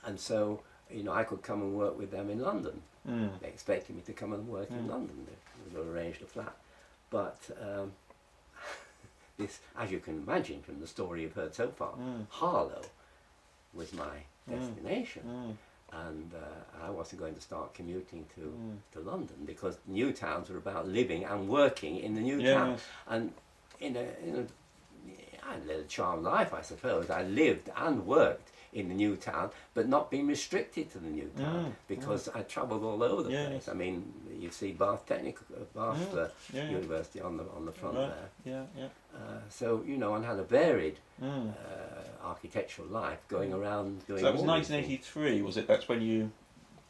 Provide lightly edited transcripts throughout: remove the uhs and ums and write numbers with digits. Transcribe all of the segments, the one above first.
and so I could come and work with them in London. Mm. They expected me to come and work in London. They arranged a flat, but this, as you can imagine from the story you've heard so far, Harlow was my destination, and I wasn't going to start commuting to London, because new towns were about living and working in the new town, and I led a charmed life, I suppose. I lived and worked in the new town, but not being restricted to the new town, because I travelled all over the place. I mean, you see Bath University on the front there. So and had a varied architectural life going around doing. So that was 1983, was it? That's when you.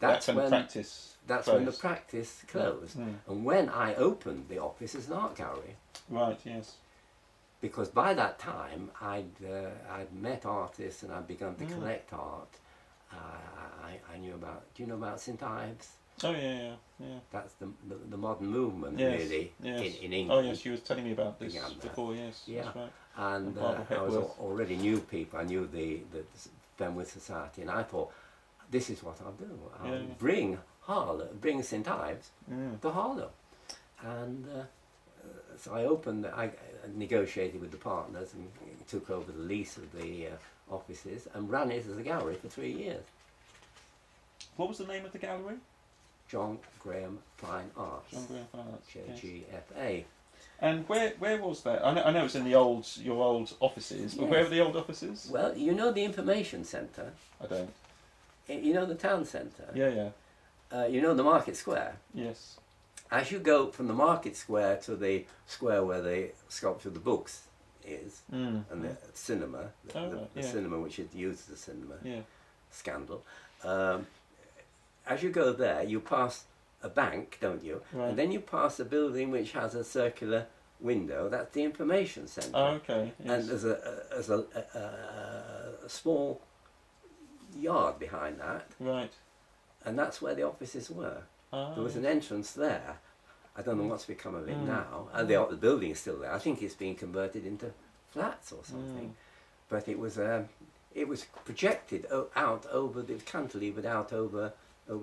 That's when the practice. That's closed. when the practice closed, and when I opened the office as an art gallery. Right. Yes. Because by that time I'd met artists and I'd begun to collect art. I knew about. Do you know about St Ives? Oh yeah. That's the modern movement, really, in England. Oh yes, you were telling me about this before. Yes, yeah. That's right. And I was already knew people. I knew the Fenwith Society, and I thought, this is what I'll do. I'll bring St Ives to Harlow, and. So I negotiated with the partners and took over the lease of the offices and ran it as a gallery for 3 years. What was the name of the gallery? John Graham Fine Arts. John Graham Fine Arts. JGFA. And where was that? I know it's in your old offices, but where were the old offices? Well, the information centre. I don't. The town centre. Yeah. The market square. Yes. As you go from the market square to the square where the sculpture of the books is, and the cinema, the cinema which is used as a cinema, scandal, as you go there, you pass a bank, don't you? Right. And then you pass a building which has a circular window. That's the information centre. Oh, okay. Yes. And there's a small yard behind that. Right. And that's where the offices were. Oh. There was an entrance there. I don't know what's become of it now. And the building is still there. I think it's been converted into flats or something. But it was projected out over the cantilevered out over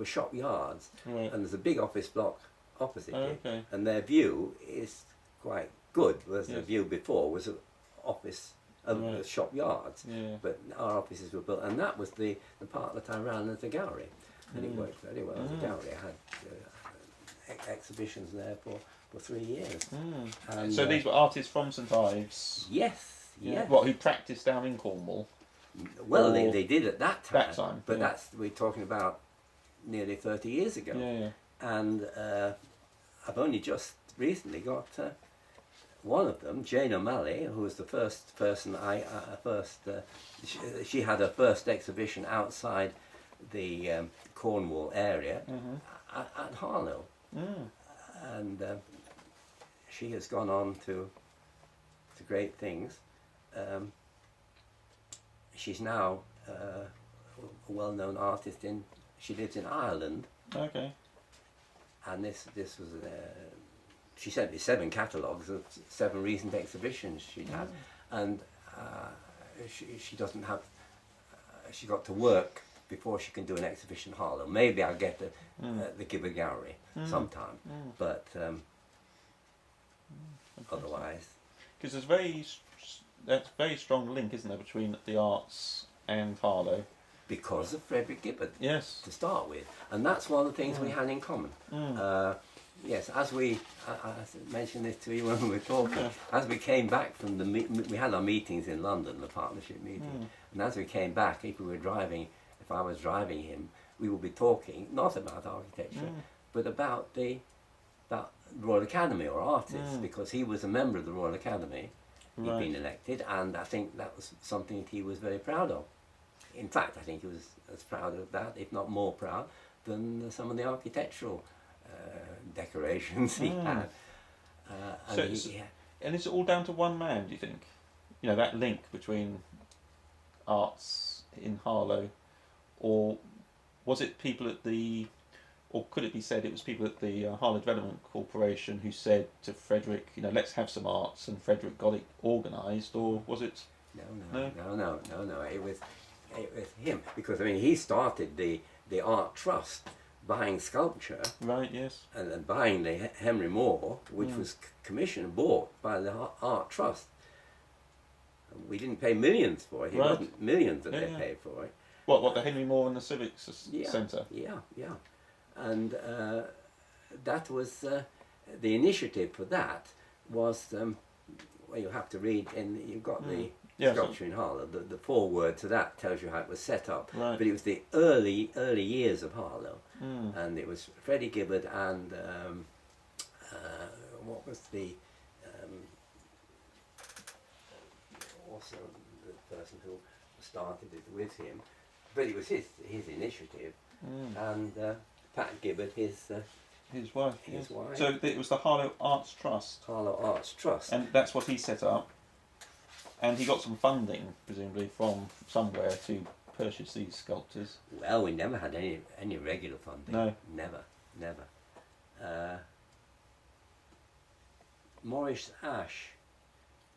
shop yards. Right. And there's a big office block opposite it. And their view is quite good. Whereas the view before was an office of shop yards. Yeah. But our offices were built, and that was the part that I ran as a gallery. And it worked very well as a gallery. I had exhibitions there for 3 years. And, so these were artists from St Ives? Yes. What, who practiced down in Cornwall? Well, they did at that time. That time, but we're talking about nearly 30 years ago. And I've only just recently got one of them, Jane O'Malley, who was the first person she had her first exhibition outside the Cornwall area at Harlow, and she has gone on to great things. She's now a well-known artist she lives in Ireland. Okay. And this was she sent me 7 catalogues of 7 recent exhibitions she'd had, and she doesn't have. She got to work before she can do an exhibition in Harlow. Maybe I'll get the Gibber Gallery sometime, but otherwise. Because there's a very strong link, isn't there, between the arts and Harlow? Because of Frederick Gibbard, yes, to start with, and that's one of the things we had in common. Yes, as I mentioned this to you when we were talking, as we came back from we had our meetings in London, the partnership meeting, and as we came back, if I was driving him, we would be talking not about architecture, but about the Royal Academy or artists, because he was a member of the Royal Academy. He'd been elected, and I think that was something that he was very proud of. In fact, I think he was as proud of that, if not more proud, than some of the architectural decorations he had. And is it all down to one man, do you think? That link between arts in Harlow, or was it people or could it be said it was people at the Harlow Development Corporation who said to Frederick, let's have some arts, and Frederick got it organised, or was it? No. It was. with him, because I mean he started the art trust, buying sculpture, Right. Yes. and buying the Henry Moore, which was commissioned and bought by the art trust. We didn't pay millions for it. It Right. wasn't millions that Yeah, they yeah. paid for it. What the Henry Moore and the Civics Yeah, Centre? yeah, yeah. And that was the initiative for that was well, you have to read, and you've got the Yeah, sculpture in Harlow. The foreword to that tells you how it was set up. Right. But it was the early years of Harlow, Mm. and it was Freddie Gibbard and what was the also the person who started it with him, but it was his initiative, and Pat Gibbard, his wife. his Yes. wife. So it was the Harlow Arts Trust, Harlow Arts Trust. and that's what he set up. And he got some funding, presumably from somewhere, to purchase these sculptures. Well, we never had any regular funding. No. Never. Maurice Ash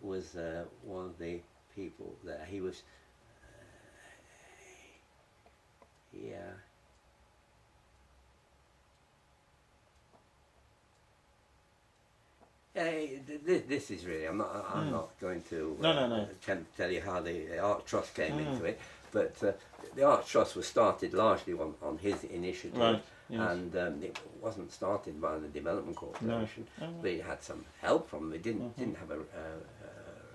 was one of the people there. He was, yeah. This is really. I'm not going to No. tell you how the Art Trust came into it, but the Art Trust was started largely on his initiative, Right. Yes. and it wasn't started by the Development Corporation. No. But it had some help from them. It didn't have a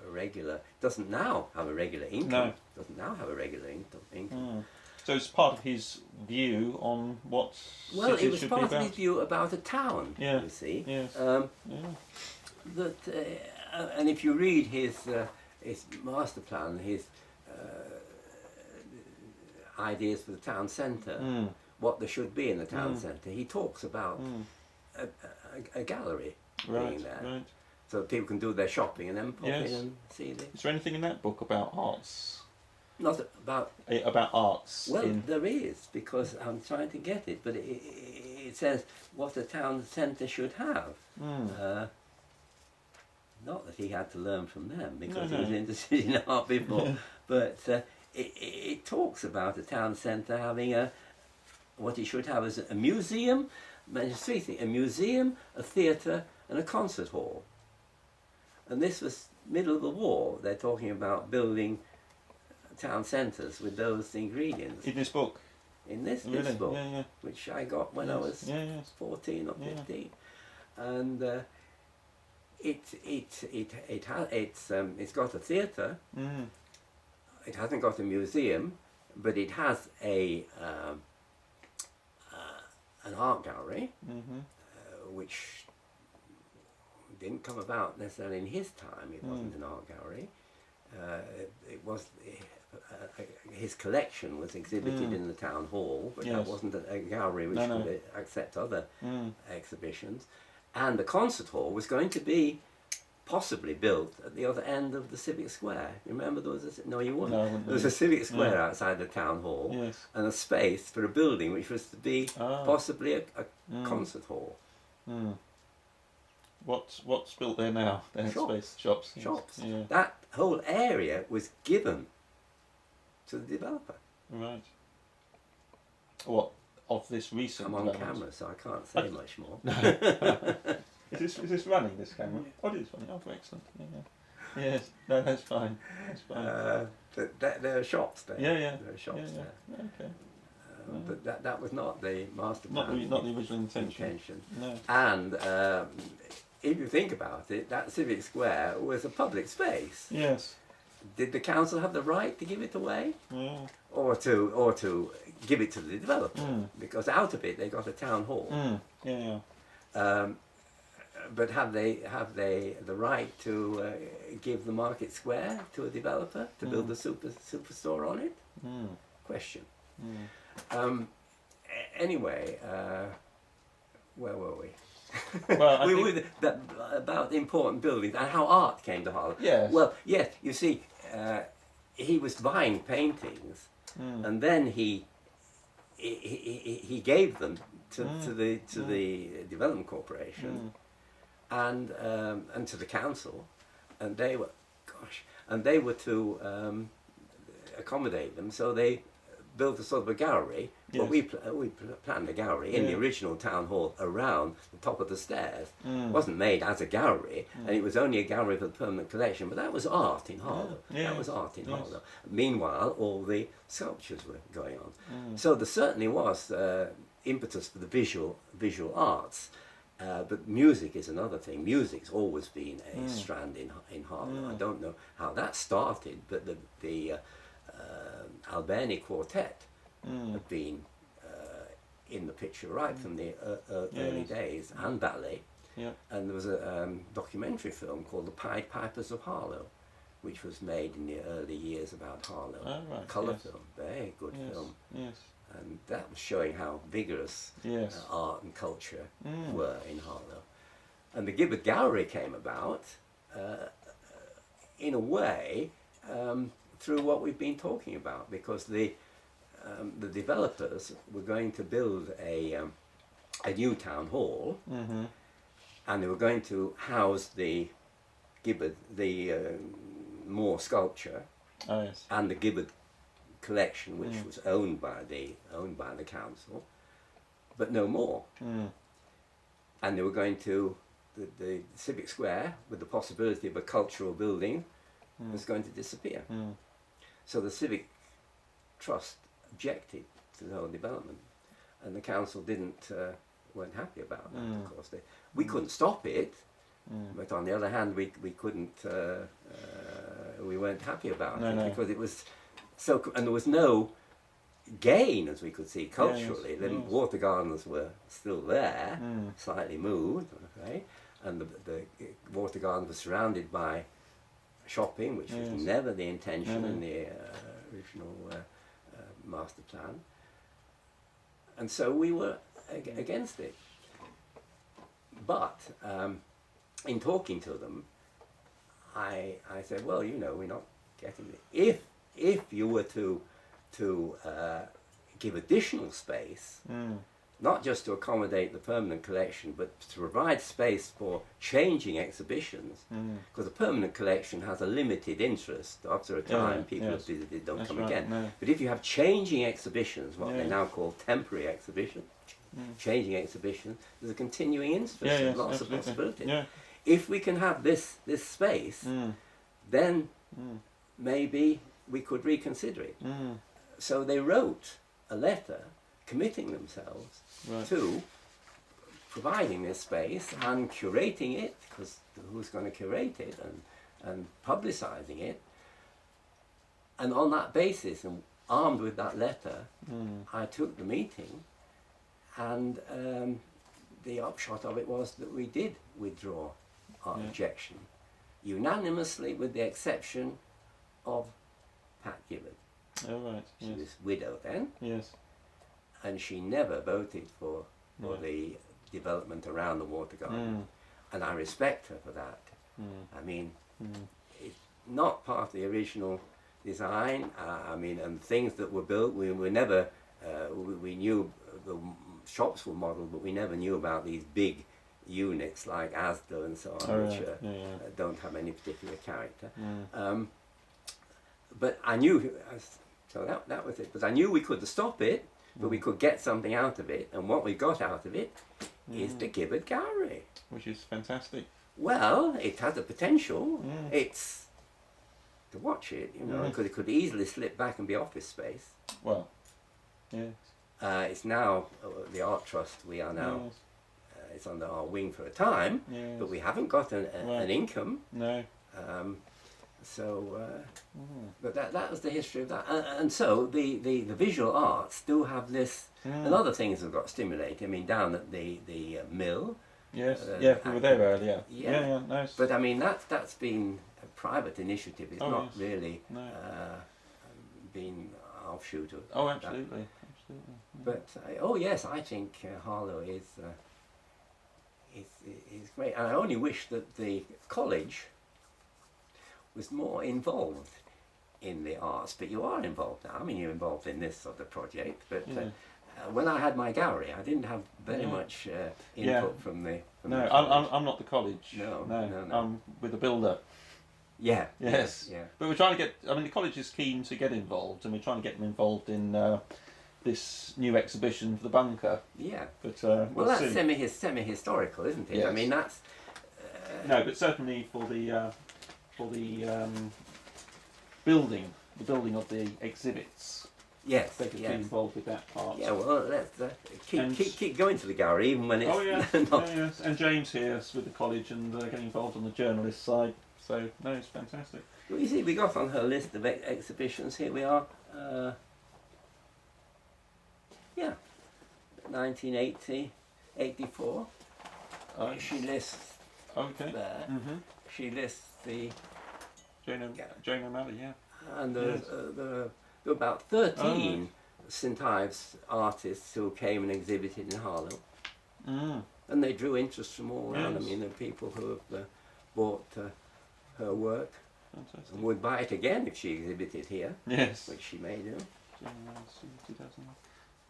regular. Doesn't now have a regular income. No. Doesn't now have a regular income. Mm. So it's part of his view on what Well, cities it was should part be of about. his view about a town. Yeah. You see. Yes. Yeah. Yeah. And if you read his master plan, his ideas for the town centre, what there should be in the town centre, he talks about a gallery being Right. there, Right. so that people can do their shopping and then pop Yes. in and see this. Is there anything in that book about arts? Not about. About arts? Well, in... there is, because I'm trying to get it, but it says what a town centre should have. Not that he had to learn from them, because he was interested in art before, but it talks about a town centre having what it should have is a museum, three things: a museum, a theatre, and a concert hall. And this was middle of the war. They're talking about building town centres with those ingredients. In this book? In this Really? book, Yeah. which I got when I was 14 or 15, and it's got a theatre. It hasn't got a museum, but it has an art gallery, which didn't come about necessarily in his time. It wasn't an art gallery. It was his collection was exhibited in the town hall, but that wasn't a gallery which could accept other exhibitions. And the concert hall was going to be possibly built at the other end of the Civic Square. You remember there was no, you wouldn't. No, I wouldn't there was a Civic Square outside the town hall, Yes. and a space for a building which was to be possibly a concert hall. What's built there now? Space shops. Yes. Shops. Yeah. That whole area was given to the developer. Right. What of this recent? I'm on development? camera, so I can't say much more. Is this running, this camera? Oh, it is running. Oh, excellent. Yeah. Yes. No, that's fine. That's fine. There are shops there. Yeah. There are shops there. Okay. But that was not the master plan. Not the original intention. No. And if you think about it, that Civic Square was a public space. Yes. Did the council have the right to give it away, Yeah. or to give it to the developer? Because out of it they got a town hall. Yeah. But have they the right to give the Market Square to a developer to build a superstore on it? Question. Anyway, where were we? Well, we were about important buildings and how art came to Harlow. Yes. Well, yes. You see, he was buying paintings, and then he gave them to the Development Corporation, and to the council, and they were to accommodate them, so they built a sort of a gallery. Well, we planned a gallery in the original town hall around the top of the stairs. It wasn't made as a gallery, and it was only a gallery for the permanent collection, but that was art in Harlow. That was art in Harlow. Meanwhile, all the sculptures were going on. So there certainly was impetus for the visual arts. But music is another thing. Music's always been a strand in Harlow. I don't know how that started, but the Albani Quartet have been in the picture right from the early days, and ballet. And there was a documentary film called The Pied Pipers of Harlow, which was made in the early years about Harlow. A colour film, very good film. And that was showing how vigorous art and culture were in Harlow. And the Gibbard Gallery came about, in a way, through what we've been talking about, because the developers were going to build a new town hall, and they were going to house the Gibbard, the Moore sculpture, and the Gibbard collection, which was owned by the council, but no more. And they were going to the civic square, with the possibility of a cultural building, was going to disappear. So the civic trust objected to the whole development, and the council weren't happy about that. Of course, we couldn't stop it, but on the other hand, we couldn't. We weren't happy about it because it was. So, and there was no gain, as we could see, culturally. The water gardens were still there, slightly moved, and the water garden was surrounded by shopping, which was never the intention in the original master plan. And so we were against it. But in talking to them, I said, well, we're not getting it. If you were to give additional space, not just to accommodate the permanent collection, but to provide space for changing exhibitions, because the permanent collection has a limited interest. After a time, people have visited, don't come again. But if you have changing exhibitions, what they now call temporary exhibitions, changing exhibitions, there's a continuing interest and lots of possibilities. If we can have this space, then maybe we could reconsider it. So they wrote a letter committing themselves to providing this space and curating it, because who's going to curate it, and publicising it. And on that basis, and armed with that letter, I took the meeting, and the upshot of it was that we did withdraw our objection, unanimously, with the exception of Pat Gibbard. She was widowed then, and she never voted for the development around the water garden, and I respect her for that. I mean, it's not part of the original design. I mean, and things that were built, we were never, we knew the shops were modelled, but we never knew about these big units like Asda and so on, which don't have any particular character. But I knew, so that was it. But I knew we could stop it, but we could get something out of it, and what we got out of it is the Gibbard Gallery. Which is fantastic. Well, it has a potential. It's, to watch it, because it could easily slip back and be office space. Well, yes. It's now, the Art Trust, we are now, it's under our wing for a time, but we haven't got an income. But that was the history of that, and so the visual arts do have this, and other things have got stimulated. I mean, down at the mill. We were there earlier. Nice. But I mean, that's been a private initiative. It's not really been offshoot of. Oh, absolutely, that. But yes, I think Harlow is great, and I only wish that the college was more involved in the arts. But you are involved now. I mean, you're involved in this sort of project. But when I had my gallery, I didn't have very much input from the. I'm not the college. No. I'm with the builder. Yeah. Yes. Yeah. But we're trying to get. I mean, the college is keen to get involved, and we're trying to get them involved in this new exhibition for the bunker. Yeah. But Well, that's see. semi-historical, isn't it? Yes. I mean, that's. No, but certainly for the building, the building of the exhibits. Yes. They could yes. be involved with that part. Yeah. Well, let's And- keep going to the gallery even when it's. Oh yeah, not. yeah, yes. And James here is with the college and getting involved on the journalist side. So no, it's fantastic. Well, you see, we got on her list of exhibitions. Here we are. Yeah. 1980, 84. Oh, She lists okay. there. Mhm. She lists the Jane O'Malley, yeah. and Yes. there were about 13 St Ives artists who came and exhibited in Harlow, and they drew interest from all around. Yes. I mean, there are people who have bought her work Fantastic. and would buy it again if she exhibited here, Yes. which she may do. Jane O'Malley, 2000.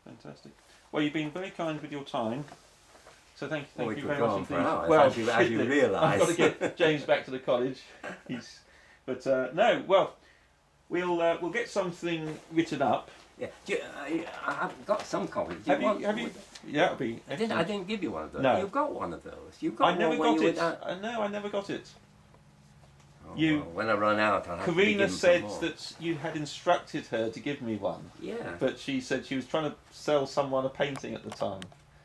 Fantastic. Well, you've been very kind with your time. So thank Well, we you could very go much on for indeed. hours, Well, as you realise. I've got to get James back to the college. No. Well, we'll get something written up. Yeah, I've got some copies. Do Have want- you? Yeah, it'll be. I Excellent. didn't give you one of those. No. You've got one of those. You've got I never one when got you it. were No, I never got it. Oh, You- well, when I run out, I'll have to be Karina given some said more. that you had instructed her to give me one, Yeah. but she said she was trying to sell someone a painting at the time.